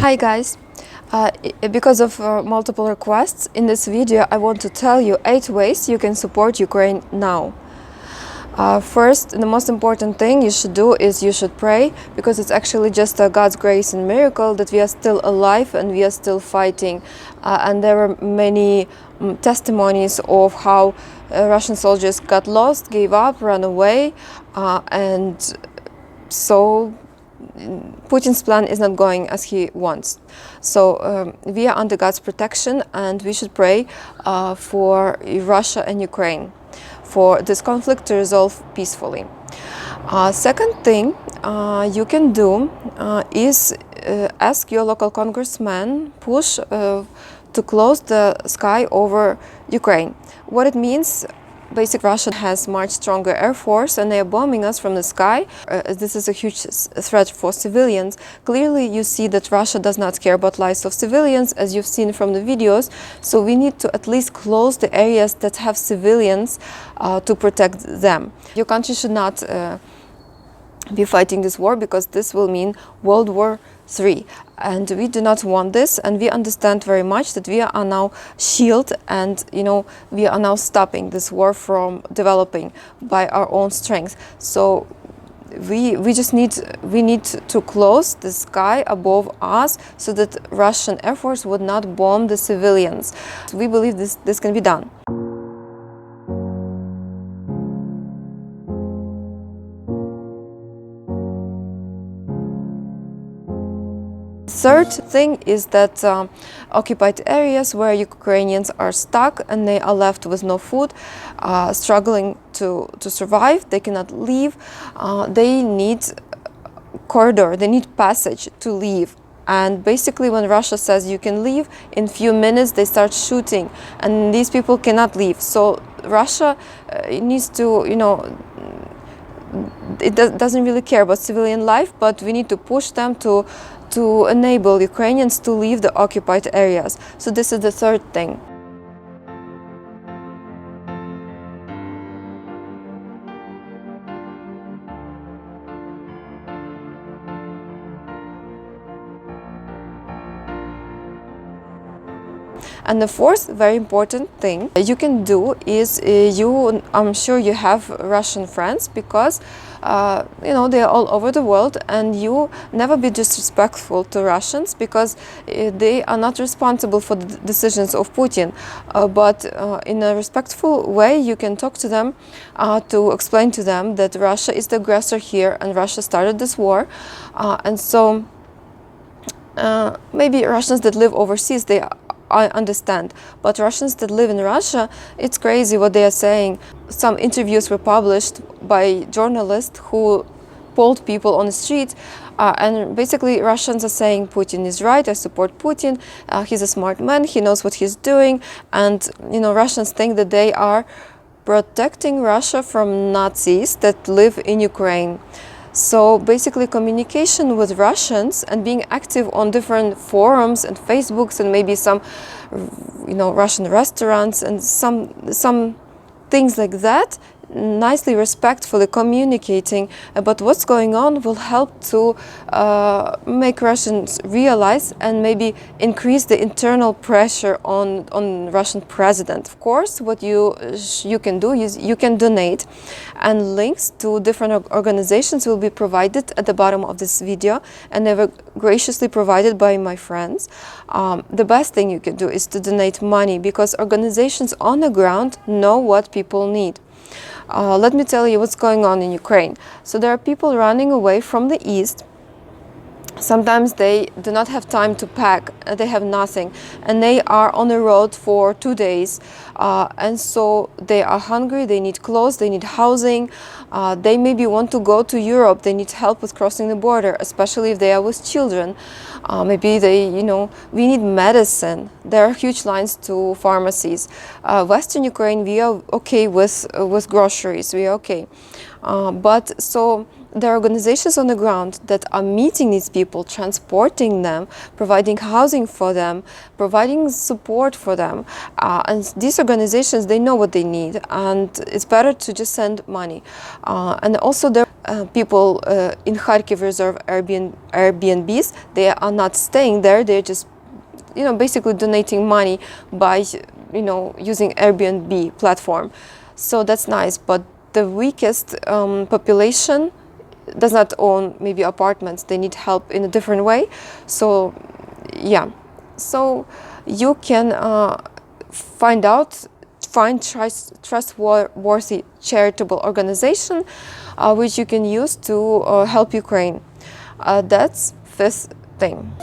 Hi guys, because of multiple requests in this video I want to tell you 8 ways you can support Ukraine now. First, the most important thing you should do is you should pray, because it's actually just God's grace and miracle that we are still alive and we are still fighting. And there are many testimonies of how Russian soldiers got lost, gave up, ran away, and so Putin's plan is not going as he wants. So we are under God's protection, and we should pray for Russia and Ukraine, for this conflict to resolve peacefully. Second thing you can do is ask your local congressman, push to close the sky over Ukraine. What it means, basically Russia has much stronger air force and they are bombing us from the sky. This is a huge threat for civilians. Clearly you see that Russia does not care about lives of civilians, as you've seen from the videos. So we need to at least close the areas that have civilians to protect them. Your country should not be fighting this war, because this will mean World War III, and we do not want this. And we understand very much that we are now shielded, and we are now stopping this war from developing by our own strength. So we need to close the sky above us so that Russian Air Force would not bomb the civilians. We believe this can be done. Third thing is that occupied areas where Ukrainians are stuck and they are left with no food, struggling to survive, they cannot leave, they need corridor, they need passage to leave. And basically when Russia says you can leave, in few minutes they start shooting and these people cannot leave. So Russia needs to, it doesn't really care about civilian life, but we need to push them to enable Ukrainians to leave the occupied areas. So this is the third thing. And the fourth very important thing you can do is I'm sure you have Russian friends, because they are all over the world, and you never be disrespectful to Russians, because they are not responsible for the decisions of Putin. But in a respectful way you can talk to them to explain to them that Russia is the aggressor here and Russia started this war. And so maybe Russians that live overseas, I understand, but Russians that live in Russia, it's crazy what they are saying. Some interviews were published by journalists who polled people on the street, and basically Russians are saying Putin is right, I support Putin, he's a smart man, he knows what he's doing, and Russians think that they are protecting Russia from Nazis that live in Ukraine. So basically communication with Russians and being active on different forums and Facebooks and maybe some Russian restaurants and some things like that, nicely, respectfully communicating about what's going on will help to make Russians realize and maybe increase the internal pressure on Russian president. Of course, what you can do is you can donate, and links to different organizations will be provided at the bottom of this video, and they were graciously provided by my friends. The best thing you can do is to donate money, because organizations on the ground know what people need. Let me tell you what's going on in Ukraine. So there are people running away from the east. Sometimes they do not have time to pack, they have nothing, and they are on the road for 2 days, and so they are hungry, they need clothes, they need housing, they maybe want to go to Europe, they need help with crossing the border, especially if they are with children. Maybe we need medicine. There are huge lines to pharmacies. Western Ukraine, we are okay with groceries, we are okay. But so there are organizations on the ground that are meeting these people, transporting them, providing housing for them, providing support for them. And these organizations, they know what they need, and it's better to just send money. And also there are people in Kharkiv reserve Airbnbs. They are not staying there, they're just basically donating money by using Airbnb platform. So that's nice, but the weakest population does not own maybe apartments. They need help in a different way. So yeah, so you can find trustworthy charitable organization which you can use to help Ukraine. That's fifth thing.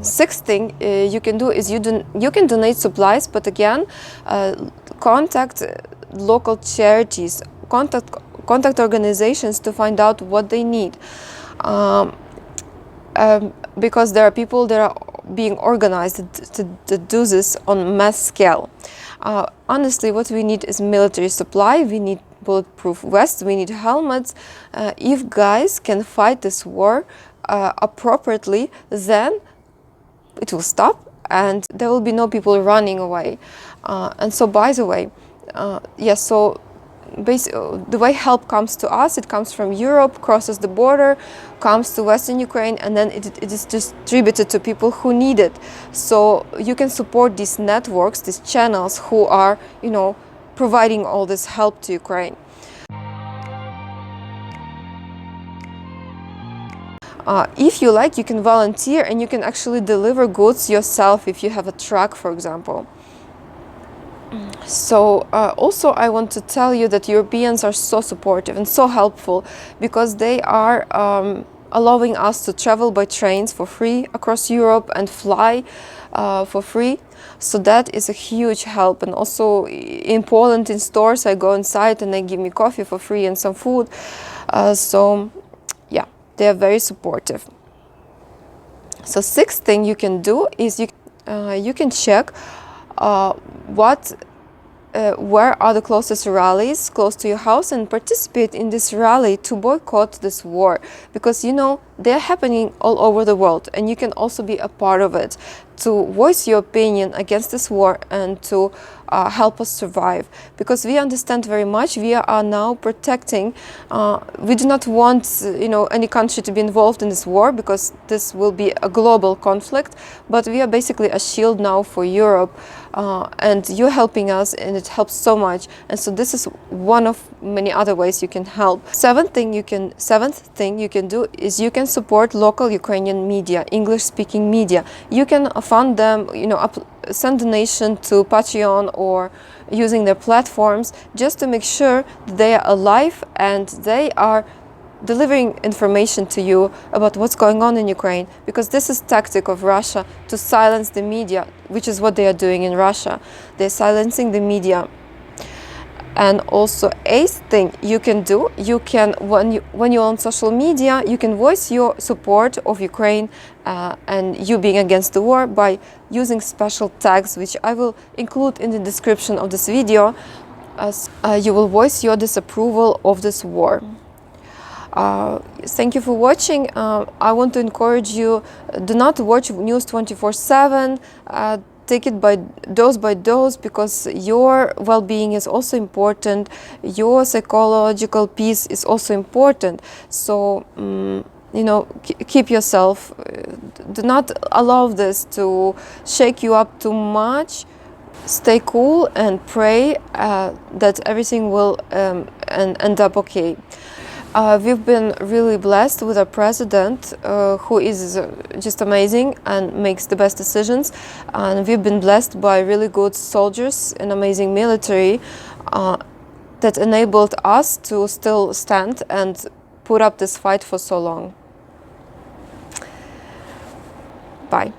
Sixth thing you can do is you can donate supplies, but again, contact local charities, contact organizations to find out what they need, because there are people that are being organized to do this on mass scale. Honestly, what we need is military supply. We need bulletproof vests. We need helmets. If guys can fight this war appropriately, then it will stop and there will be no people running away. And so, by the way, so the way help comes to us, it comes from Europe, crosses the border, comes to Western Ukraine, and then it is distributed to people who need it. So you can support these networks, these channels who are, providing all this help to Ukraine. If you like, you can volunteer and you can actually deliver goods yourself if you have a truck, for example. So also I want to tell you that Europeans are so supportive and so helpful, because they are allowing us to travel by trains for free across Europe and fly for free. So that is a huge help. And also in Poland, in stores, I go inside and they give me coffee for free and some food. So yeah, they are very supportive. So sixth thing you can do is you can check where are the closest rallies close to your house and participate in this rally to boycott this war, because they're happening all over the world and you can also be a part of it, to voice your opinion against this war and to help us survive, because we understand very much we are now protecting. We do not want any country to be involved in this war, because this will be a global conflict, but we are basically a shield now for Europe, and you're helping us and it helps so much. And so this is one of many other ways you can help. Seventh thing you can do is you can support local Ukrainian media, English-speaking media. You can fund them, send donation to Patreon or using their platforms, just to make sure that they are alive and they are delivering information to you about what's going on in Ukraine, because this is tactic of Russia to silence the media, which is what they are doing in Russia. They're silencing the media. And also eighth thing you can do, you can, when you're on social media, you can voice your support of Ukraine and you being against the war by using special tags, which I will include in the description of this video, as you will voice your disapproval of this war. Thank you for watching. I want to encourage you, do not watch news 24/7. Take it by dose, because your well-being is also important. Your psychological peace is also important. So, keep yourself. Do not allow this to shake you up too much. Stay cool and pray that everything will end up okay. We've been really blessed with a president who is just amazing and makes the best decisions, and we've been blessed by really good soldiers and amazing military that enabled us to still stand and put up this fight for so long. Bye.